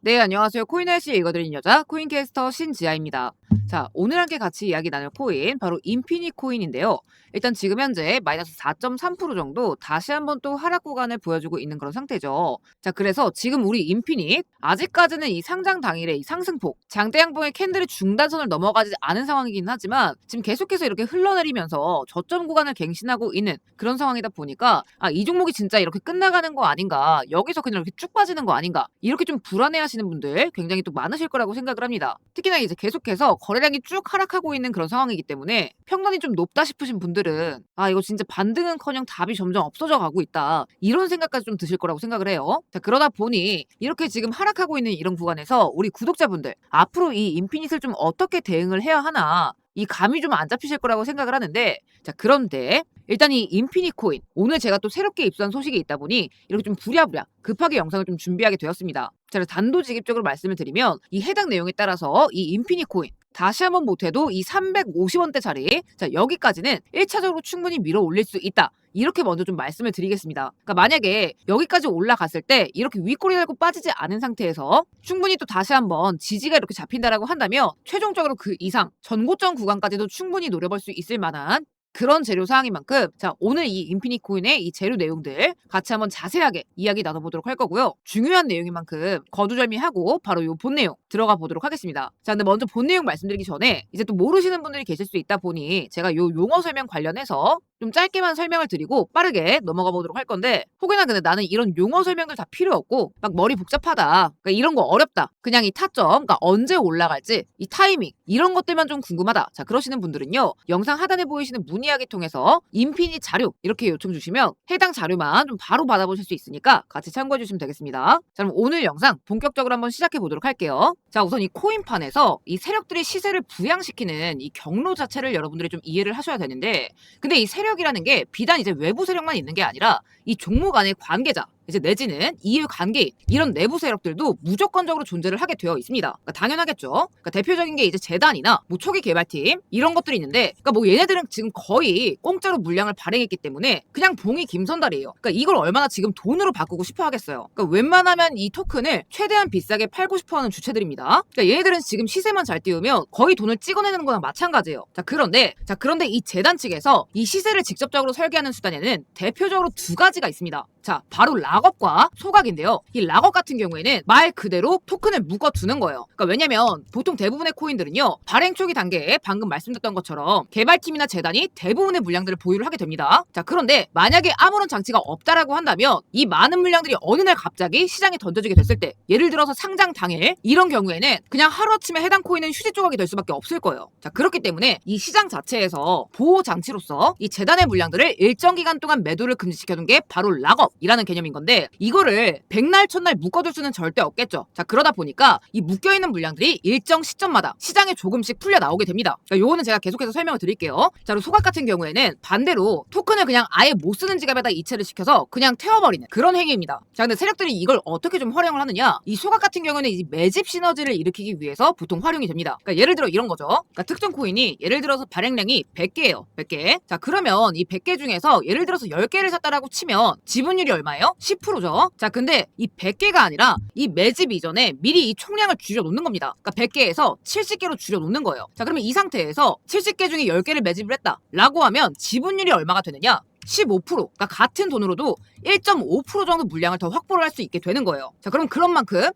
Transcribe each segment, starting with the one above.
네, 안녕하세요. 코인 날씨 읽어드린 여자 코인캐스터 신지아입니다. 자, 오늘 함께 같이 이야기 나눌 코인 바로 인피니 코인인데요. 일단 지금 현재 마이너스 4.3% 정도 다시 한번 또 하락 구간을 보여주고 있는 그런 상태죠. 자, 그래서 지금 우리 인피닛 아직까지는 이 상장 당일의 이 상승폭, 장대 양봉의 캔들이 중단선을 넘어가지 않은 상황이긴 하지만 지금 계속해서 이렇게 흘러내리면서 저점 구간을 갱신하고 있는 그런 상황이다 보니까 이 종목이 진짜 이렇게 끝나가는 거 아닌가, 여기서 그냥 이렇게 쭉 빠지는 거 아닌가, 이렇게 좀 불안해하시는 분들 굉장히 또 많으실 거라고 생각을 합니다. 특히나 이제 계속해서 거래량이 쭉 하락하고 있는 그런 상황이기 때문에 평단이 좀 높다 싶으신 분들은 이거 진짜 반등은커녕 답이 점점 없어져 가고 있다, 이런 생각까지 좀 드실 거라고 생각을 해요. 자, 그러다 보니 이렇게 지금 하락하고 있는 이런 구간에서 우리 구독자분들 앞으로 이 인피닛을 좀 어떻게 대응을 해야 하나, 이 감이 좀 안 잡히실 거라고 생각을 하는데, 자, 그런데 일단 이 인피니 코인 오늘 제가 또 새롭게 입수한 소식이 있다 보니 이렇게 좀 부랴부랴 급하게 영상을 좀 준비하게 되었습니다. 자, 그래서 단도직입적으로 말씀을 드리면 이 해당 내용에 따라서 이 인피니 코인 다시 한번 못해도 이 350원대 자리, 자, 여기까지는 1차적으로 충분히 밀어 올릴 수 있다, 이렇게 먼저 좀 말씀을 드리겠습니다. 그러니까 만약에 여기까지 올라갔을 때 이렇게 윗꼬리 달고 빠지지 않은 상태에서 충분히 또 다시 한번 지지가 이렇게 잡힌다라고 한다면 최종적으로 그 이상 전고점 구간까지도 충분히 노려볼 수 있을 만한 그런 재료 사항인 만큼, 자, 오늘 이 인피니 코인의 이 재료 내용들 같이 한번 자세하게 이야기 나눠보도록 할 거고요. 중요한 내용인 만큼 거두절미하고 바로 요 본 내용 들어가 보도록 하겠습니다. 자, 근데 먼저 본 내용 말씀드리기 전에 이제 또 모르시는 분들이 계실 수 있다 보니 제가 요 용어 설명 관련해서 좀 짧게만 설명을 드리고 빠르게 넘어가 보도록 할 건데, 혹여나 근데 나는 이런 용어 설명들 다 필요 없고 막 머리 복잡하다, 그러니까 이런 거 어렵다, 그냥 이 타점, 그러니까 언제 올라갈지 이 타이밍 이런 것들만 좀 궁금하다, 자, 그러시는 분들은요, 영상 하단에 보이시는 문의하기 통해서 인피니 자료 이렇게 요청 주시면 해당 자료만 좀 바로 받아보실 수 있으니까 같이 참고해 주시면 되겠습니다. 자, 그럼 오늘 영상 본격적으로 한번 시작해 보도록 할게요. 자, 우선 이 코인판에서 이 세력들이 시세를 부양시키는 이 경로 자체를 여러분들이 좀 이해를 하셔야 되는데, 근데 이 세력이라는 게 비단 이제 외부 세력만 있는 게 아니라 이 종목 안에 관계자, 이제 내지는 이해 관계인 이런 내부 세력들도 무조건적으로 존재를 하게 되어 있습니다. 그러니까 당연하겠죠. 그러니까 대표적인 게 이제 재단이나 뭐 초기 개발팀 이런 것들이 있는데, 그러니까 뭐 얘네들은 지금 거의 공짜로 물량을 발행했기 때문에 그냥 봉이 김선달이에요. 그러니까 이걸 얼마나 지금 돈으로 바꾸고 싶어 하겠어요. 그러니까 웬만하면 이 토큰을 최대한 비싸게 팔고 싶어하는 주체들입니다. 그러니까 얘네들은 지금 시세만 잘 띄우면 거의 돈을 찍어내는 거랑 마찬가지예요. 자, 그런데 이 재단 측에서 이 시세를 직접적으로 설계하는 수단에는 대표적으로 두 가지가 있습니다. 자, 바로 락업과 소각인데요. 이 락업 같은 경우에는 말 그대로 토큰을 묶어두는 거예요. 그러니까 왜냐면 보통 대부분의 코인들은요, 발행 초기 단계에 방금 말씀드렸던 것처럼 개발팀이나 재단이 대부분의 물량들을 보유를 하게 됩니다. 자, 그런데 만약에 아무런 장치가 없다라고 한다면 이 많은 물량들이 어느 날 갑자기 시장에 던져지게 됐을 때, 예를 들어서 상장 당일 이런 경우에는 그냥 하루아침에 해당 코인은 휴지 조각이 될 수밖에 없을 거예요. 자, 그렇기 때문에 이 시장 자체에서 보호 장치로서 이 재단의 물량들을 일정 기간 동안 매도를 금지시켜둔 게 바로 락업 이라는 개념인 건데, 이거를 백날 첫날 묶어둘 수는 절대 없겠죠. 자, 그러다 보니까 이 묶여있는 물량들이 일정 시점마다 시장에 조금씩 풀려 나오게 됩니다. 그러니까 요거는 제가 계속해서 설명을 드릴게요. 자, 그리고 소각 같은 경우에는 반대로 토큰을 그냥 아예 못 쓰는 지갑에다 이체를 시켜서 그냥 태워버리는 그런 행위입니다. 자, 근데 세력들이 이걸 어떻게 좀 활용을 하느냐, 이 소각 같은 경우에는 이 매집 시너지를 일으키기 위해서 보통 활용이 됩니다. 그러니까 예를 들어 이런 거죠. 그러니까 특정 코인이 예를 들어서 발행량이 100개예요. 100개. 자, 그러면 이 100개 중에서 예를 들어서 10개를 샀다라고 치면 지분율이 얼마예요? 10%죠. 자, 근데 이 100개가 아니라 이 매집 이전에 미리 이 총량을 줄여놓는 겁니다. 그러니까 100개에서 70개로 줄여놓는 거예요. 자, 그러면 이 상태에서 70개 중에 10개를 매집을 했다 라고 하면 지분율이 얼마가 되느냐? 15%, 그러니까 같은 돈으로도 1.5% 정도 물량을 더 확보를 할 수 있게 되는 거예요. 자, 그럼 그런 만큼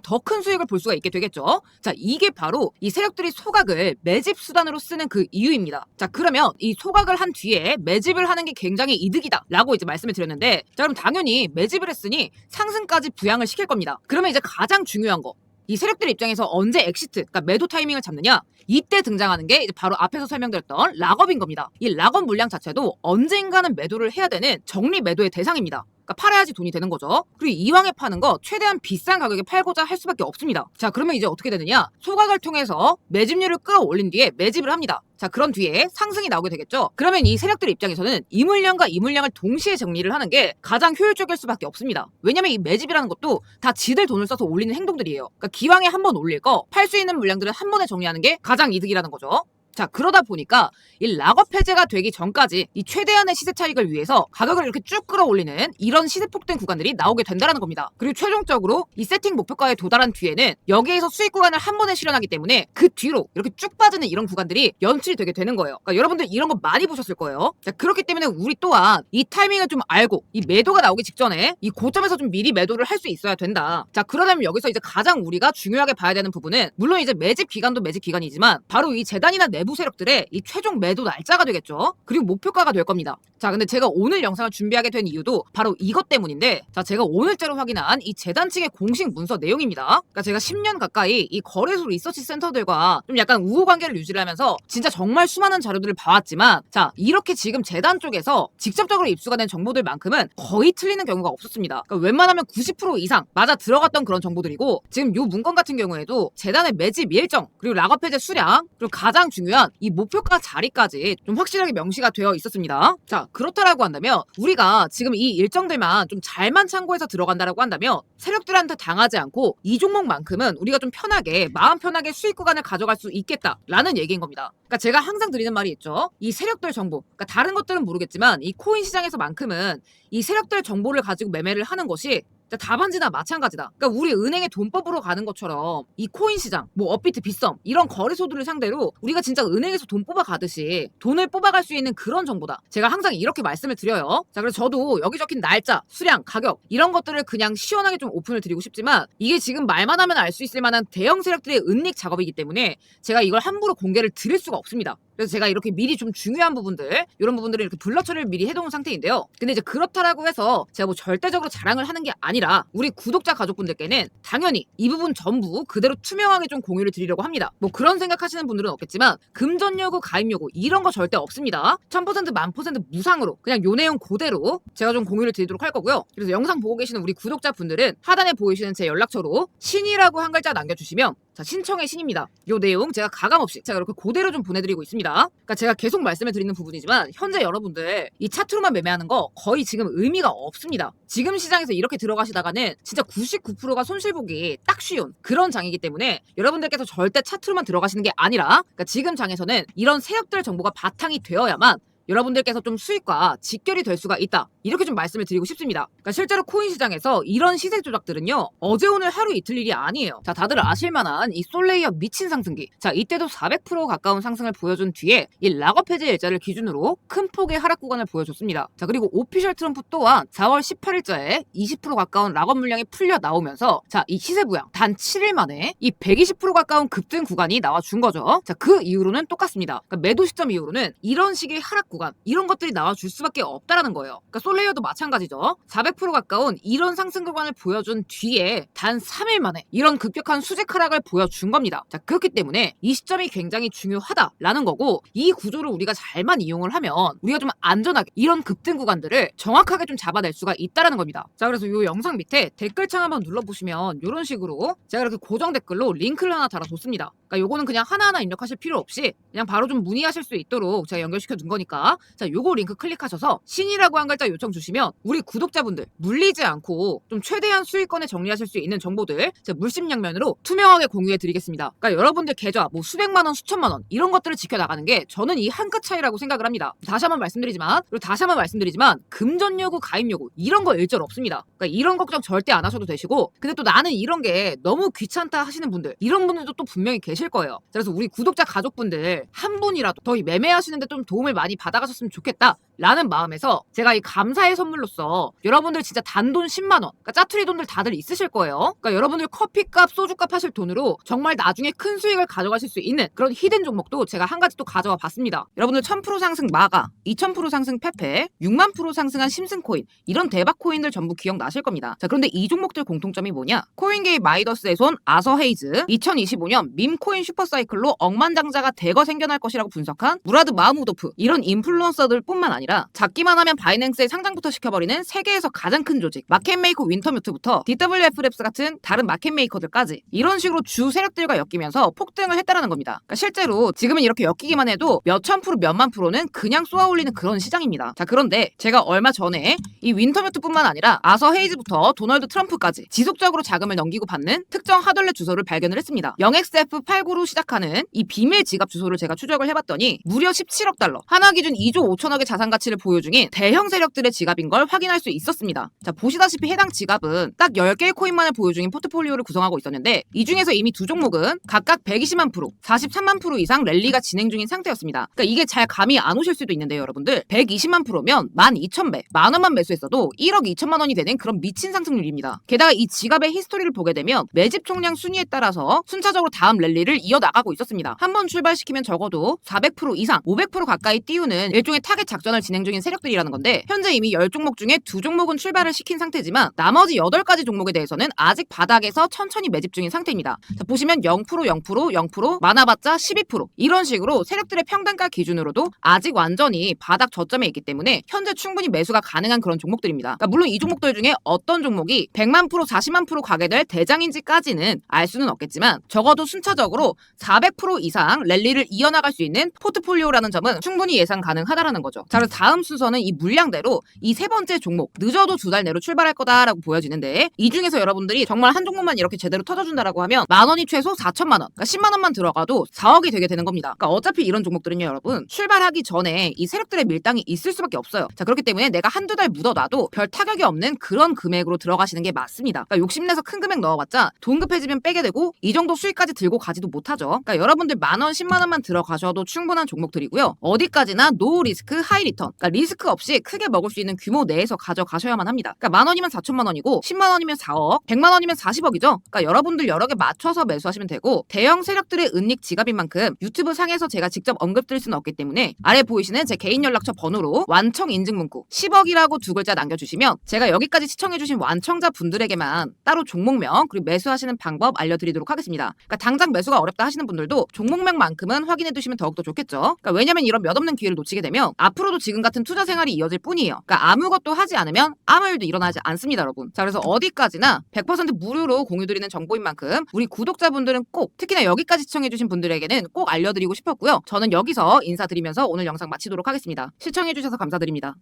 더 큰 수익을 볼 수가 있게 되겠죠. 자, 이게 바로 이 세력들이 소각을 매집 수단으로 쓰는 그 이유입니다. 자, 그러면 이 소각을 한 뒤에 매집을 하는 게 굉장히 이득이다 라고 이제 말씀을 드렸는데, 자, 그럼 당연히 매집을 했으니 상승까지 부양을 시킬 겁니다. 그러면 이제 가장 중요한 거, 이 세력들 입장에서 언제 엑시트, 그러니까 매도 타이밍을 잡느냐, 이때 등장하는 게 이제 바로 앞에서 설명드렸던 락업인 겁니다. 이 락업 물량 자체도 언젠가는 매도를 해야 되는 정리 매도의 대상입니다. 그러니까 팔아야지 돈이 되는 거죠. 그리고 이왕에 파는 거 최대한 비싼 가격에 팔고자 할 수밖에 없습니다. 자, 그러면 이제 어떻게 되느냐, 소각을 통해서 매집률을 끌어올린 뒤에 매집을 합니다. 자, 그런 뒤에 상승이 나오게 되겠죠. 그러면 이 세력들 입장에서는 이 물량과 이 물량을 동시에 정리를 하는 게 가장 효율적일 수밖에 없습니다. 왜냐면 이 매집이라는 것도 다 지들 돈을 써서 올리는 행동들이에요. 그러니까 기왕에 한 번 올릴 거 팔 수 있는 물량들을 한 번에 정리하는 게 가장 이득이라는 거죠. 자, 그러다 보니까 이 락업 해제가 되기 전까지 이 최대한의 시세 차익을 위해서 가격을 이렇게 쭉 끌어올리는 이런 시세 폭등 구간들이 나오게 된다는 겁니다. 그리고 최종적으로 이 세팅 목표가에 도달한 뒤에는 여기에서 수익 구간을 한 번에 실현하기 때문에 그 뒤로 이렇게 쭉 빠지는 이런 구간들이 연출이 되게 되는 거예요. 그러니까 여러분들 이런 거 많이 보셨을 거예요. 자, 그렇기 때문에 우리 또한 이 타이밍을 좀 알고 이 매도가 나오기 직전에 이 고점에서 좀 미리 매도를 할 수 있어야 된다. 자, 그러려면 여기서 이제 가장 우리가 중요하게 봐야 되는 부분은 물론 이제 매집 기간도 매집 기간이지만 바로 이 재단이나 내부 세력들의 이 최종 매도 날짜가 되겠죠. 그리고 목표가가 될 겁니다. 자, 근데 제가 오늘 영상을 준비하게 된 이유도 바로 이것 때문인데, 자, 제가 오늘자로 확인한 이 재단 측의 공식 문서 내용입니다. 그러니까 제가 10년 가까이 이 거래소 리서치 센터들과 좀 약간 우호 관계를 유지를 하면서 진짜 정말 수많은 자료들을 봐왔지만, 자, 이렇게 지금 재단 쪽에서 직접적으로 입수가 된 정보들만큼은 거의 틀리는 경우가 없었습니다. 그러니까 웬만하면 90% 이상 맞아 들어갔던 그런 정보들이고, 지금 요 문건 같은 경우에도 재단의 매집 일정, 그리고 락업 해제 수량, 그리고 가장 중요한 이 목표가 자리까지 좀 확실하게 명시가 되어 있었습니다. 자, 그렇다라고 한다면 우리가 지금 이 일정들만 좀 잘만 참고해서 들어간다라고 한다면 세력들한테 당하지 않고 이 종목만큼은 우리가 좀 편하게 마음 편하게 수익 구간을 가져갈 수 있겠다라는 얘기인 겁니다. 그러니까 제가 항상 드리는 말이 있죠. 이 세력들 정보, 그러니까 다른 것들은 모르겠지만 이 코인 시장에서만큼은 이 세력들 정보를 가지고 매매를 하는 것이 답안지나 마찬가지다. 그러니까 우리 은행의 돈법으로 가는 것처럼 이 코인 시장, 뭐 업비트, 빗썸 이런 거래소들을 상대로 우리가 진짜 은행에서 돈 뽑아 가듯이 돈을 뽑아갈 수 있는 그런 정보다. 제가 항상 이렇게 말씀을 드려요. 자, 그래서 저도 여기 적힌 날짜, 수량, 가격 이런 것들을 그냥 시원하게 좀 오픈을 드리고 싶지만 이게 지금 말만 하면 알 수 있을 만한 대형 세력들의 은닉 작업이기 때문에 제가 이걸 함부로 공개를 드릴 수가 없습니다. 그래서 제가 이렇게 미리 좀 중요한 부분들, 이런 부분들을 이렇게 블러 처리를 미리 해놓은 상태인데요. 근데 이제 그렇다라고 해서 제가 뭐 절대적으로 자랑을 하는 게 아니라 우리 구독자 가족분들께는 당연히 이 부분 전부 그대로 투명하게 좀 공유를 드리려고 합니다. 뭐 그런 생각하시는 분들은 없겠지만 금전 요구, 가입 요구 이런 거 절대 없습니다. 1000% 1000% 무상으로 그냥 요 내용 그대로 제가 좀 공유를 드리도록 할 거고요. 그래서 영상 보고 계시는 우리 구독자분들은 하단에 보이시는 제 연락처로 신이라고 한 글자 남겨주시면 자, 신청의 신입니다. 요 내용 제가 가감없이 제가 이렇게 그대로 좀 보내드리고 있습니다. 그러니까 제가 계속 말씀을 드리는 부분이지만 현재 여러분들 이 차트로만 매매하는 거 거의 지금 의미가 없습니다. 지금 시장에서 이렇게 들어가시다가는 진짜 99%가 손실보기 딱 쉬운 그런 장이기 때문에 여러분들께서 절대 차트로만 들어가시는 게 아니라 그러니까 지금 장에서는 이런 세력들 정보가 바탕이 되어야만 여러분들께서 좀 수익과 직결이 될 수가 있다. 이렇게 좀 말씀을 드리고 싶습니다. 그러니까 실제로 코인 시장에서 이런 시세 조작들은요. 어제 오늘 하루 이틀 일이 아니에요. 자, 다들 아실만한 이 솔레이어 미친 상승기. 자, 이때도 400% 가까운 상승을 보여준 뒤에 이 락업 해제 일자를 기준으로 큰 폭의 하락 구간을 보여줬습니다. 자, 그리고 오피셜 트럼프 또한 4월 18일자에 20% 가까운 락업 물량이 풀려 나오면서 자, 이 시세 부양 단 7일 만에 이 120% 가까운 급등 구간이 나와준 거죠. 자, 그 이후로는 똑같습니다. 그러니까 매도 시점 이후로는 이런 식의 하락 구간 이런 것들이 나와줄 수밖에 없다라는 거예요. 그러니까 솔레이어도 마찬가지죠. 400% 가까운 이런 상승 구간을 보여준 뒤에 단 3일 만에 이런 급격한 수직 하락을 보여준 겁니다. 자, 그렇기 때문에 이 시점이 굉장히 중요하다라는 거고 이 구조를 우리가 잘만 이용을 하면 우리가 좀 안전하게 이런 급등 구간들을 정확하게 좀 잡아낼 수가 있다라는 겁니다. 자, 그래서 이 영상 밑에 댓글창 한번 눌러보시면 이런 식으로 제가 이렇게 고정 댓글로 링크를 하나 달아뒀습니다. 그러니까 요거는 그냥 하나하나 입력하실 필요 없이 그냥 바로 좀 문의하실 수 있도록 제가 연결시켜 둔 거니까 자, 요거 링크 클릭하셔서 신이라고 한 글자 요청 주시면 우리 구독자분들 물리지 않고 좀 최대한 수익권에 정리하실 수 있는 정보들 제가 물심양면으로 투명하게 공유해 드리겠습니다. 그러니까 여러분들 계좌 뭐 수백만 원, 수천만 원 이런 것들을 지켜나가는 게 저는 이 한 끗 차이라고 생각을 합니다. 다시 한번 말씀드리지만 금전 요구, 가입 요구 이런 거 일절 없습니다. 그러니까 이런 걱정 절대 안 하셔도 되시고 근데 또 나는 이런 게 너무 귀찮다 하시는 분들 이런 분들도 또 분명히 계실 거예요. 그래서 우리 구독자 가족분들 한 분이라도 더 매매하시는데 좀 도움을 많이 받아가셨으면 좋겠다 라는 마음에서 제가 이 감사의 선물로서 여러분들 진짜 단돈 10만원 그러니까 짜투리 돈들 다들 있으실 거예요. 그러니까 여러분들 커피값 소주값 하실 돈으로 정말 나중에 큰 수익을 가져가실 수 있는 그런 히든 종목도 제가 한 가지 또 가져와 봤습니다. 여러분들 1000% 상승 마가 2000% 상승 페페 6만% 상승한 심슨코인 이런 대박 코인들 전부 기억나실 겁니다. 자, 그런데 이 종목들 공통점이 뭐냐? 코인게이 마이더스의 손 아서 헤이즈 2025년 밈코인 슈퍼사이클로 억만장자가 대거 생겨날 것이라고 분석한 무라드 마흐무도프 이런 인플루언서들 뿐만 아니라 아니라 작기만 하면 바이낸스에 상장부터 시켜버리는 세계에서 가장 큰 조직 마켓메이커 윈터뮤트부터 DWF랩스 같은 다른 마켓메이커들까지 이런 식으로 주 세력들과 엮이면서 폭등을 했다라는 겁니다. 그러니까 실제로 지금은 이렇게 엮이기만 해도 몇천 프로 몇만 프로는 그냥 쏘아올리는 그런 시장입니다. 자, 그런데 제가 얼마 전에 이 윈터뮤트뿐만 아니라 아서 헤이즈부터 도널드 트럼프까지 지속적으로 자금을 넘기고 받는 특정 하덜렛 주소를 발견을 했습니다. 0xF89로 시작하는 이 비밀 지갑 주소를 제가 추적을 해봤더니 무려 17억 달러, 하나 기준 2조 5천억의 자산 가치를 보유 중인 대형 세력들의 지갑인 걸 확인할 수 있었습니다. 자, 보시다시피 해당 지갑은 딱 10개의 코인만을 보유 중인 포트폴리오를 구성하고 있었는데 이 중에서 이미 두 종목은 각각 120만 프로, 43만 프로 이상 랠리가 진행 중인 상태였습니다. 그러니까 이게 잘 감이 안 오실 수도 있는데요, 여러분들. 120만 프로면 12,000배, 만 원만 매수했어도 1억 2천만 원이 되는 그런 미친 상승률입니다. 게다가 이 지갑의 히스토리를 보게 되면 매집 총량 순위에 따라서 순차적으로 다음 랠리를 이어나가고 있었습니다. 한번 출발시키면 적어도 400% 이상, 500% 가까이 띄우는 일종의 타겟 작전을 진행 중인 세력들이라는 건데 현재 이미 10종목 중에 2종목은 출발을 시킨 상태지만 나머지 8가지 종목에 대해서는 아직 바닥에서 천천히 매집 중인 상태입니다. 자, 보시면 0%, 0%, 많아봤자 12% 이런 식으로 세력들의 평단가 기준으로도 아직 완전히 바닥 저점에 있기 때문에 현재 충분히 매수가 가능한 그런 종목들입니다. 그러니까 물론 이 종목들 중에 어떤 종목이 100만 프로, 40만 프로 가게 될 대장인지까지는 알 수는 없겠지만 적어도 순차적으로 400% 이상 랠리를 이어나갈 수 있는 포트폴리오라는 점은 충분히 예상 가능하다라는 거죠. 자, 그래서 다음 순서는 이 물량대로 이 세 번째 종목 늦어도 2달 내로 출발할 거다라고 보여지는데 이 중에서 여러분들이 정말 한 종목만 이렇게 제대로 터져준다라고 하면 만 원이 최소 4천만 원, 그러니까 10만 원만 들어가도 4억이 되게 되는 겁니다. 그러니까 어차피 이런 종목들은요, 여러분 출발하기 전에 이 세력들의 밀당이 있을 수밖에 없어요. 자, 그렇기 때문에 내가 한두 달 묻어놔도 별 타격이 없는 그런 금액으로 들어가시는 게 맞습니다. 그러니까 욕심내서 큰 금액 넣어봤자 돈 급해지면 빼게 되고 이 정도 수익까지 들고 가지도 못하죠. 그러니까 여러분들 만 원, 10만 원만 들어가셔도 충분한 종목들이고요. 어디까지나 노 리스크 하이 리턴, 그러니까 리스크 없이 크게 먹을 수 있는 규모 내에서 가져가셔야만 합니다. 그러니까 만 원이면 4천만 원이고 10만 원이면 4억, 100만 원이면 40억이죠. 그러니까 여러분들 여러 개 맞춰서 매수하시면 되고 대형 세력들의 은닉 지갑인 만큼 유튜브 상에서 제가 직접 언급드릴 수는 없기 때문에 아래 보이시는 제 개인 연락처 번호로 완청 인증 문구 10억이라고 두 글자 남겨주시면 제가 여기까지 시청해주신 완청자 분들에게만 따로 종목명 그리고 매수하시는 방법 알려드리도록 하겠습니다. 그러니까 당장 매수가 어렵다 하시는 분들도 종목명만큼은 확인해두시면 더욱더 좋겠죠. 그러니까 왜냐면 이런 몇 없는 기회를 놓치게 되면 앞으로도 지금 같은 투자 생활이 이어질 뿐이에요. 그러니까 아무것도 하지 않으면 아무 일도 일어나지 않습니다, 여러분. 자, 그래서 어디까지나 100% 무료로 공유드리는 정보인 만큼 우리 구독자분들은 꼭 특히나 여기까지 시청해주신 분들에게는 꼭 알려드리고 싶었고요. 저는 여기서 인사드리면서 오늘 영상 마치도록 하겠습니다. 시청해주셔서 감사드립니다.